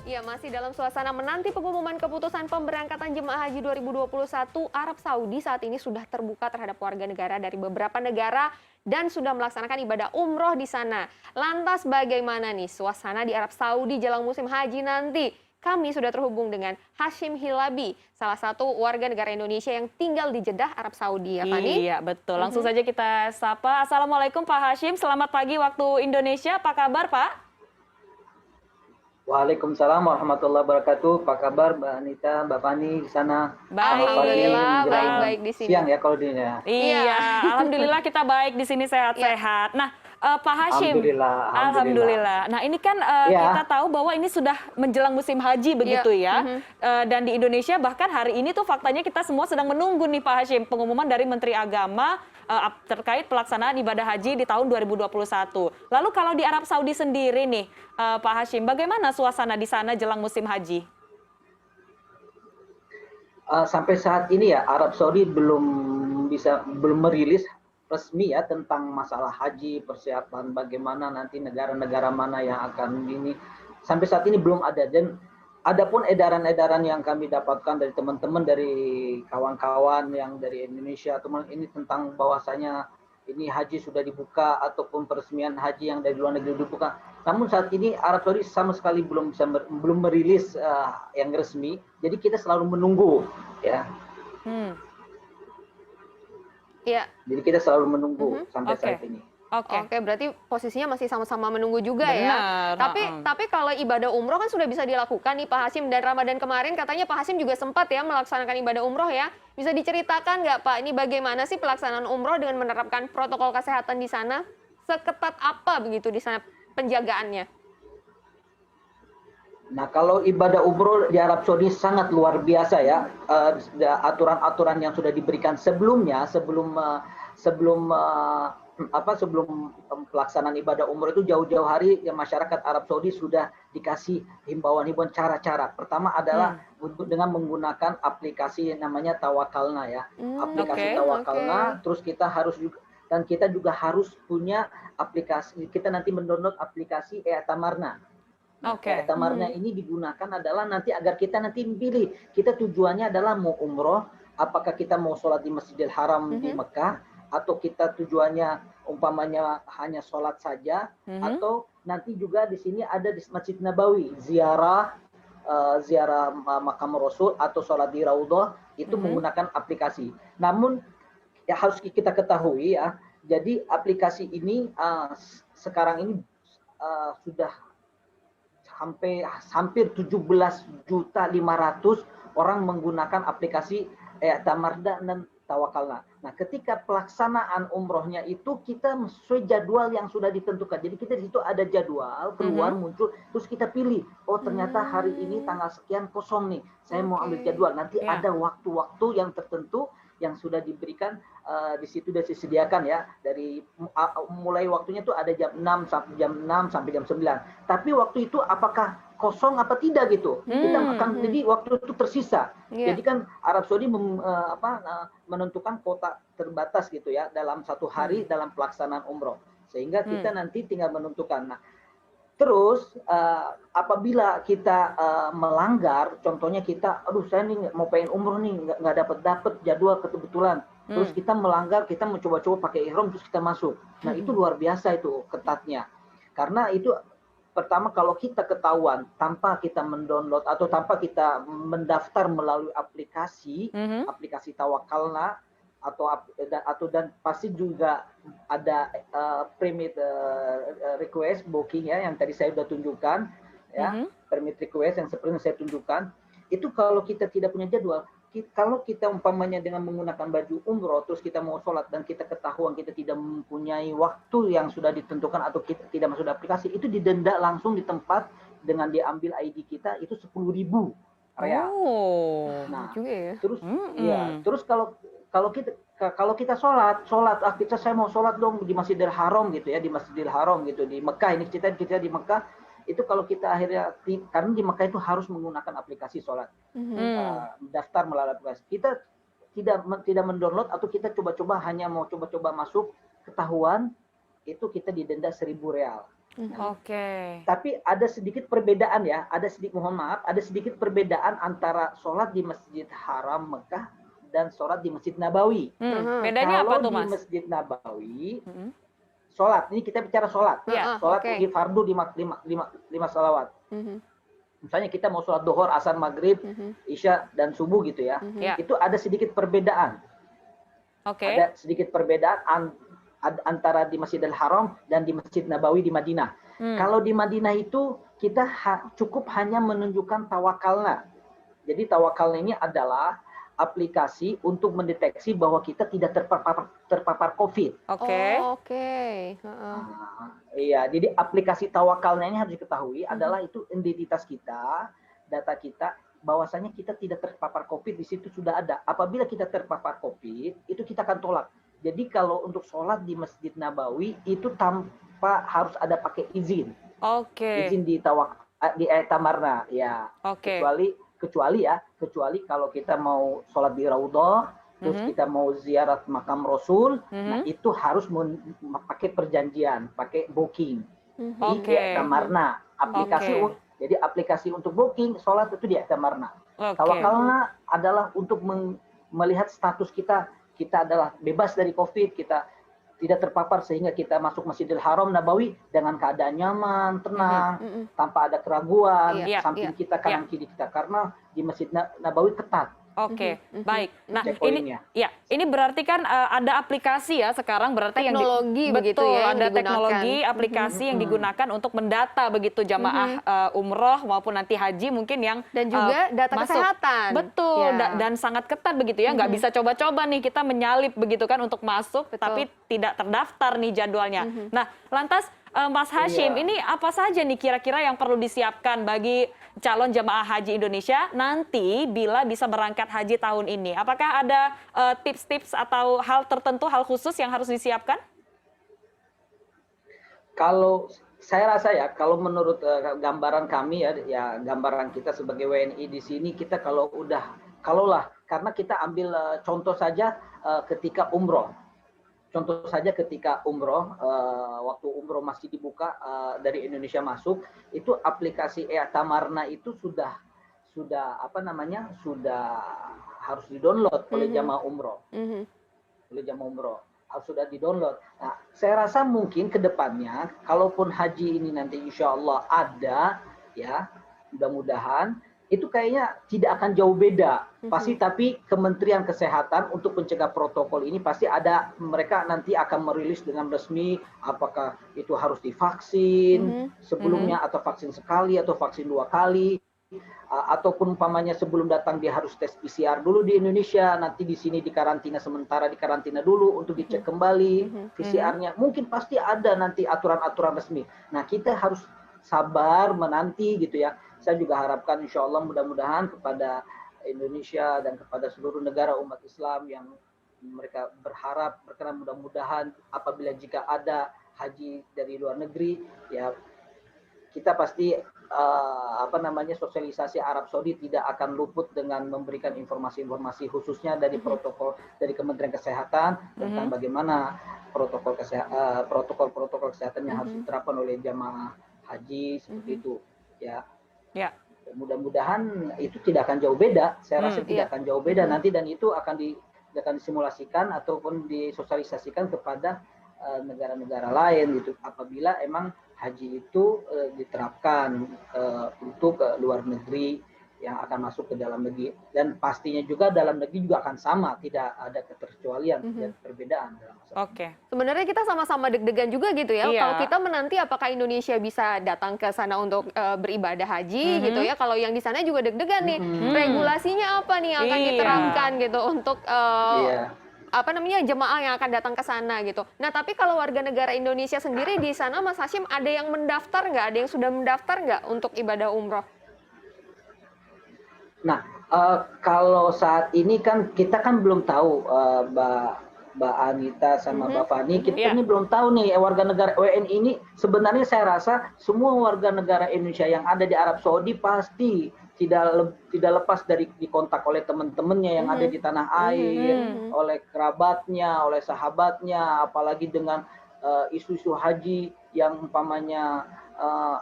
Ya, masih dalam suasana menanti pengumuman keputusan pemberangkatan Jemaah Haji 2021, Arab Saudi saat ini sudah terbuka terhadap warga negara dari beberapa negara dan sudah melaksanakan ibadah umroh di sana. Lantas bagaimana nih suasana di Arab Saudi jelang musim haji nanti? Kami sudah terhubung dengan Hashim Hilabi, salah satu warga negara Indonesia yang tinggal di Jeddah, Arab Saudi. Ya, Fani? Iya, betul. Langsung saja kita sapa. Assalamualaikum Pak Hashim, selamat pagi waktu Indonesia. Apa kabar Pak? Waalaikumsalam warahmatullahi wabarakatuh. Apa kabar Mbak Anita, Mbak Fani di sana? Selamat pagi Alhamdulillah menjelang baik-baik di sini. siang ya kalau di ya. Iya. Iya, alhamdulillah kita baik di sini sehat-sehat. Nah, Pak Hashim, Alhamdulillah. Nah, ini kan Ya, kita tahu bahwa ini sudah menjelang musim haji begitu ya. Dan di Indonesia bahkan hari ini tuh faktanya kita semua sedang menunggu nih Pak Hashim pengumuman dari Menteri Agama terkait pelaksanaan ibadah haji di tahun 2021. Lalu kalau di Arab Saudi sendiri nih, Pak Hashim, bagaimana suasana di sana jelang musim haji? sampai saat ini ya Arab Saudi belum merilis resmi ya tentang masalah haji, persiapan bagaimana nanti negara-negara mana yang akan ini. Sampai saat ini belum ada, dan adapun edaran-edaran yang kami dapatkan dari teman-teman, dari kawan-kawan yang dari Indonesia, teman ini tentang bahwasanya ini haji sudah dibuka ataupun peresmian haji yang dari luar negeri dibuka. Namun saat ini Arab Saudi sama sekali belum merilis yang resmi. Jadi kita selalu menunggu ya. Hmm, Iya. Jadi kita selalu menunggu sampai oke. saat ini. Oke. Oke, berarti posisinya masih sama-sama menunggu juga ya. Benar, Tapi kalau ibadah umroh kan sudah bisa dilakukan nih Pak Hashim, dan Ramadan kemarin katanya Pak Hashim juga sempat ya melaksanakan ibadah umroh ya. Bisa diceritakan nggak Pak, ini bagaimana sih pelaksanaan umroh dengan menerapkan protokol kesehatan di sana? Seketat apa begitu di sana penjagaannya? Nah, kalau ibadah umroh di Arab Saudi sangat luar biasa ya. Aturan-aturan yang sudah diberikan sebelumnya, sebelum pelaksanaan ibadah umroh itu jauh-jauh hari ya, masyarakat Arab Saudi sudah dikasih himbauan-himbauan cara-cara. Pertama adalah dengan menggunakan aplikasi yang namanya Tawakalna ya. Aplikasi Tawakalna, terus kita juga harus punya aplikasi, kita nanti mendownload aplikasi E'tamarna. E'tamarna ini digunakan adalah nanti agar kita nanti pilih, kita tujuannya adalah mau umroh, apakah kita mau sholat di Masjidil Haram di Mekah, atau kita tujuannya umpamanya hanya sholat saja, atau nanti juga di sini ada di Masjid Nabawi ziarah makam Rasul atau sholat di Raudhah itu menggunakan aplikasi. Namun ya harus kita ketahui ya, jadi aplikasi ini sekarang ini sudah hampir 17.500.000 orang menggunakan aplikasi Tamarda dan Tawakalna. Nah, ketika pelaksanaan umrohnya itu kita sesuai jadwal yang sudah ditentukan. Jadi kita di situ ada jadwal keluar muncul, terus kita pilih. Oh, ternyata hari ini tanggal sekian kosong nih. Saya mau ambil jadwal. Nanti ada waktu-waktu yang tertentu yang sudah diberikan di situ, sudah disediakan ya, dari mulai waktunya tuh ada jam 6 sampai jam 9. Tapi waktu itu apakah kosong apa tidak gitu. Kita akan jadi waktu itu tersisa. Jadi kan Arab Saudi menentukan kota terbatas gitu ya dalam satu hari dalam pelaksanaan umroh. Sehingga kita nanti tinggal menentukan. Nah, terus apabila kita melanggar, contohnya kita, aduh saya nih mau pengen umroh nih, nggak dapat jadwal kebetulan. Terus kita melanggar, kita mencoba-coba pakai ihram, terus kita masuk. Nah itu luar biasa itu ketatnya. Karena itu pertama kalau kita ketahuan tanpa kita mendownload atau tanpa kita mendaftar melalui aplikasi Tawakalna dan pasti juga ada permit request booking ya yang tadi saya sudah tunjukkan ya, permit request yang seperti yang saya tunjukkan itu. Kalau kita tidak punya jadwal, kalau kita umpamanya dengan menggunakan baju umroh terus kita mau sholat dan kita ketahuan kita tidak mempunyai waktu yang sudah ditentukan atau kita tidak masuk di aplikasi, itu didenda langsung di tempat dengan diambil ID kita, itu 10.000 real. Nah, terus terus kalau kita sholat, saya mau sholat dong di Masjidil Haram gitu ya, di Masjidil Haram gitu di Mekah, ini kita di Mekah itu, kalau kita akhirnya karena di Mekah itu harus menggunakan aplikasi sholat, daftar melalui aplikasi, kita tidak mendownload atau kita coba-coba hanya mau coba-coba masuk, ketahuan itu kita didenda 1.000 real. Oke. Tapi ada sedikit perbedaan ya, mohon maaf, ada sedikit perbedaan antara sholat di Masjid Haram Mekah dan sholat di Masjid Nabawi. Bedanya apa Kalau tuh, di Mas? Masjid Nabawi, sholat, ini kita bicara sholat. Ya, Sholat oke. di fardu lima salawat. Misalnya kita mau sholat duhur, asar, maghrib, isya, dan subuh gitu ya. Ya. Itu ada sedikit perbedaan. Oke. Ada sedikit perbedaan antara di Masjidil Haram dan di Masjid Nabawi di Madinah. Kalau di Madinah itu kita cukup hanya menunjukkan tawakalna. Jadi tawakalna ini adalah aplikasi untuk mendeteksi bahwa kita tidak terpapar COVID. Oke. Oh, oke. Iya, jadi aplikasi tawakalna ini harus diketahui adalah itu identitas kita, data kita, bahwasanya kita tidak terpapar COVID di situ sudah ada. Apabila kita terpapar COVID, itu kita akan tolak. Jadi kalau untuk sholat di Masjid Nabawi itu tanpa harus ada pakai izin. Oke. Izin di tamarna, ya. Oke. Kecuali kalau kita mau sholat di Raudhah, terus kita mau ziarah makam Rasul, nah itu harus pakai perjanjian, pakai booking. Oke. Di tamarna, aplikasi. Oke. Jadi aplikasi untuk booking sholat itu di tamarna. Oke. Tawakalna adalah untuk melihat status kita adalah bebas dari COVID, kita tidak terpapar sehingga kita masuk Masjidil Haram Nabawi dengan keadaan nyaman, tenang, tanpa ada keraguan, Iya, samping kita, kanan kiri kita, karena di Masjid Nabawi ketat. Oke, baik. Nah, Checkpointnya. ini berarti kan ada aplikasi ya sekarang berarti Teknologi begitu betul, ya yang ada digunakan. teknologi aplikasi yang digunakan untuk mendata begitu jamaah umroh maupun nanti haji mungkin yang Dan juga data masuk. kesehatan. Betul, Ya. dan sangat ketat begitu ya, nggak bisa coba-coba nih kita menyalip begitu kan untuk masuk, Betul. tapi tidak terdaftar nih jadwalnya. Nah, lantas Mas Hashim, Iya. ini apa saja nih kira-kira yang perlu disiapkan bagi calon jemaah haji Indonesia nanti bila bisa berangkat haji tahun ini? Apakah ada tips-tips atau hal tertentu, hal khusus yang harus disiapkan? Kalau saya rasa ya, kalau menurut gambaran kami ya gambaran kita sebagai WNI di sini, kita kalaulah karena kita ambil contoh saja ketika umroh. Contoh saja ketika umroh, waktu umroh masih dibuka dari Indonesia masuk, itu aplikasi Tamarna itu sudah harus didownload oleh jamaah umroh. Oleh jamaah umroh harus sudah didownload. Nah, saya rasa mungkin ke depannya, kalaupun haji ini nanti insya Allah ada, ya mudah-mudahan, itu kayaknya tidak akan jauh beda. Pasti tapi Kementerian Kesehatan untuk mencegah protokol ini pasti ada, mereka nanti akan merilis dengan resmi apakah itu harus divaksin sebelumnya atau vaksin sekali atau vaksin 2 kali. Ataupun umpamanya sebelum datang dia harus tes PCR dulu di Indonesia, nanti di sini sementara di karantina dulu untuk dicek kembali PCR-nya. Mungkin pasti ada nanti aturan-aturan resmi. Nah, kita harus sabar menanti gitu ya. Saya juga harapkan insya Allah mudah-mudahan kepada Indonesia dan kepada seluruh negara umat Islam yang mereka berkenan mudah-mudahan apabila jika ada haji dari luar negeri, ya kita pasti sosialisasi Arab Saudi tidak akan luput dengan memberikan informasi-informasi khususnya dari protokol dari Kementerian Kesehatan tentang bagaimana protokol kesehatan yang harus diterapkan oleh jamaah haji seperti itu ya. Ya. Mudah-mudahan itu tidak akan jauh beda. Saya rasa tidak akan jauh beda nanti, dan itu akan disimulasikan ataupun disosialisasikan kepada negara-negara lain gitu. Apabila emang haji itu diterapkan untuk luar negeri yang akan masuk ke dalam negeri, dan pastinya juga dalam negeri juga akan sama, tidak ada keterkecualian dan perbedaan dalam masalah. Oke. Sebenarnya kita sama-sama deg-degan juga gitu ya. Iya. Kalau kita menanti apakah Indonesia bisa datang ke sana untuk beribadah haji gitu ya. Kalau yang di sana juga deg-degan nih. Regulasinya apa nih yang akan Iya. diterapkan gitu untuk Iya. jemaah yang akan datang ke sana gitu. Nah, tapi kalau warga negara Indonesia sendiri di sana, Mas Hashim, ada yang mendaftar nggak? Ada yang sudah mendaftar nggak untuk ibadah umroh? Nah, kalau saat ini kan kita kan belum tahu, Mbak Anita sama Mbak Fani, kita ini belum tahu nih warga negara WNI ini. Sebenarnya saya rasa semua warga negara Indonesia yang ada di Arab Saudi pasti tidak lepas dari dikontak oleh teman-temannya yang ada di tanah air, oleh kerabatnya, oleh sahabatnya, apalagi dengan isu-isu haji yang umpamanya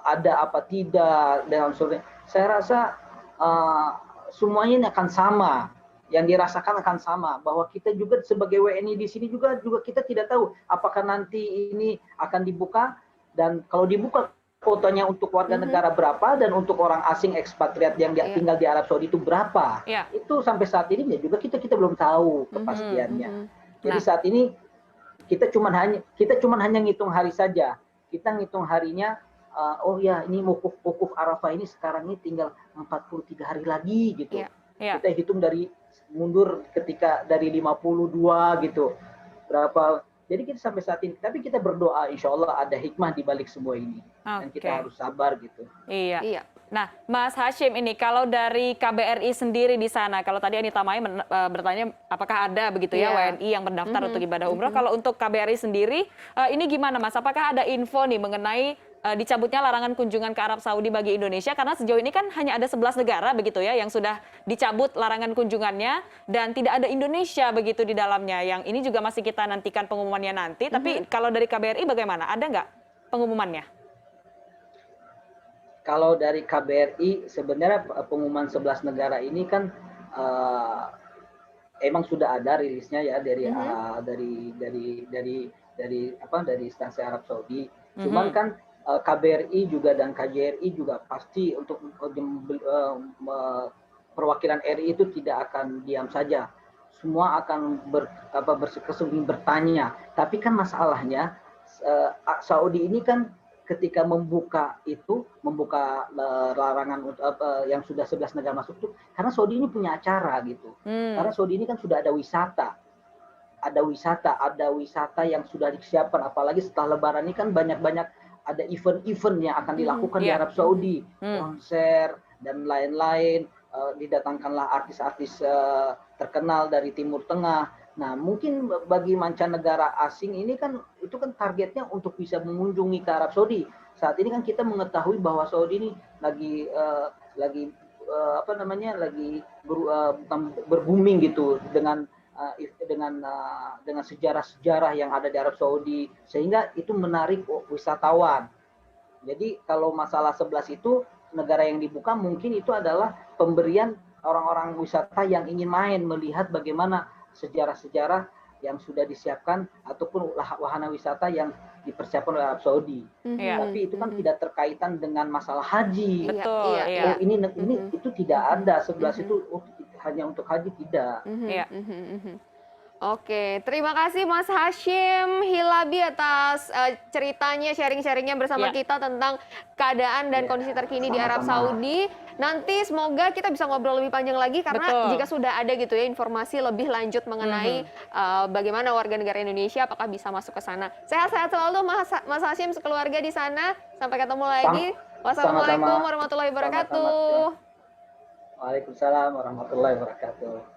ada apa tidak dalam survei, saya rasa semuanya ini akan sama, yang dirasakan akan sama, bahwa kita juga sebagai WNI di sini juga kita tidak tahu apakah nanti ini akan dibuka, dan kalau dibuka kuotanya untuk warga negara berapa, dan untuk orang asing ekspatriat yang tinggal di Arab Saudi itu berapa. Itu sampai saat ini juga kita belum tahu kepastiannya. Jadi saat ini kita cuma hanya ngitung hari saja. Kita ngitung harinya, oh ya ini wukuf Arafah ini sekarang ini tinggal 43 hari lagi gitu. Kita hitung dari mundur ketika dari 52 gitu. Berapa? Jadi kita sampai saat ini, tapi kita berdoa insya Allah ada hikmah di balik semua ini. Dan kita harus sabar gitu. Iya. Nah, Mas Hashim ini kalau dari KBRI sendiri di sana, kalau tadi Anita Mai bertanya apakah ada begitu ya WNI yang mendaftar untuk ibadah umroh, kalau untuk KBRI sendiri ini gimana Mas? Apakah ada info nih mengenai dicabutnya larangan kunjungan ke Arab Saudi bagi Indonesia, karena sejauh ini kan hanya ada 11 negara begitu ya yang sudah dicabut larangan kunjungannya dan tidak ada Indonesia begitu di dalamnya. Yang ini juga masih kita nantikan pengumumannya nanti. Tapi kalau dari KBRI bagaimana? Ada nggak pengumumannya? Kalau dari KBRI sebenarnya pengumuman 11 negara ini kan emang sudah ada rilisnya ya dari instansi Arab Saudi. Cuman kan KBRI juga dan KJRI juga pasti untuk perwakilan RI itu tidak akan diam saja. Semua akan berkesempatan bertanya. Tapi kan masalahnya Saudi ini kan ketika membuka larangan yang sudah 11 negara masuk itu, karena Saudi ini punya acara gitu. Karena Saudi ini kan sudah ada wisata. Ada wisata yang sudah disiapkan, apalagi setelah Lebaran ini kan banyak ada event-event yang akan dilakukan di Arab Saudi, konser dan lain-lain, didatangkanlah artis-artis terkenal dari Timur Tengah. Nah, mungkin bagi mancanegara asing ini kan itu kan targetnya untuk bisa mengunjungi ke Arab Saudi. Saat ini kan kita mengetahui bahwa Saudi ini lagi berbooming gitu dengan sejarah-sejarah yang ada di Arab Saudi, sehingga itu menarik wisatawan. Jadi kalau masalah 11 itu negara yang dibuka mungkin itu adalah pemberian orang-orang wisata yang ingin main melihat bagaimana sejarah-sejarah yang sudah disiapkan ataupun wahana wisata yang dipersiapkan oleh Arab Saudi. Tapi itu kan tidak terkaitan dengan masalah haji. Betul. Ini itu tidak ada, 11 itu hanya untuk haji tidak. Oke, terima kasih Mas Hashim Hilabi atas ceritanya, sharing-sharingnya bersama kita tentang keadaan dan kondisi terkini di Arab Saudi. Nanti semoga kita bisa ngobrol lebih panjang lagi, karena jika sudah ada gitu ya informasi lebih lanjut mengenai bagaimana warga negara Indonesia apakah bisa masuk ke sana. Sehat-sehat selalu Mas Hashim sekeluarga di sana. Sampai ketemu lagi. Wassalamualaikum warahmatullahi wabarakatuh. Waalaikumsalam warahmatullahi wabarakatuh.